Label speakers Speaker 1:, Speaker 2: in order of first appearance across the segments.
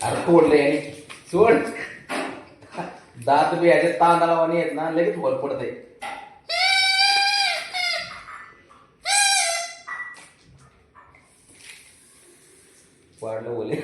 Speaker 1: अरे तोडले आणि सोड. दात बी ह्याचे तांदळावानी आहेत ना, लगेच वर पडतंय. वाढलं बोले.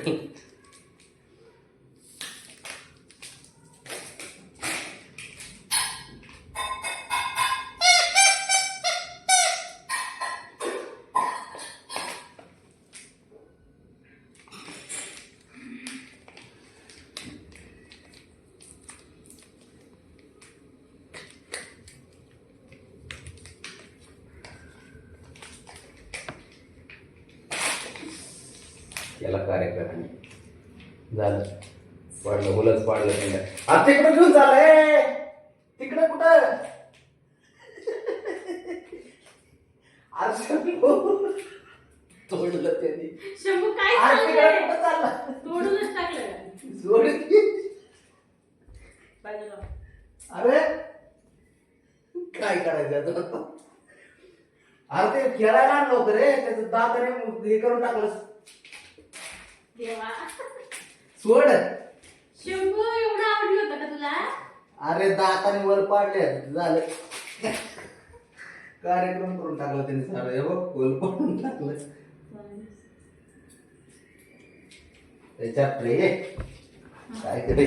Speaker 1: याला कार्यक्रम झालं. पाडलं मुलंच पाडलं त्यांना. आता तिकडं घेऊन चाललंय. तिकडं कुठं तोडलं त्यांनी.
Speaker 2: शंभू काय
Speaker 1: आज तिकडं
Speaker 2: चाललंय?
Speaker 1: कुठं चालला?
Speaker 2: तोडूनच टाकलं का?
Speaker 1: सोड की.
Speaker 2: बाजूला.
Speaker 1: अरे काय करायचं आता? अरे ते खेळायला आणलं होतं रे, त्याचं दाताने हे करून टाकलं.
Speaker 2: देवा.
Speaker 1: सोड.
Speaker 2: शंभू एवढं आवडलं होतं का तुला?
Speaker 1: अरे दाताने वर पाडले झालं. कार्यक्रम करून टाकला त्यांनी सारं. हे बघ खोल पडून टाकलं त्याच्यात रे. काय करे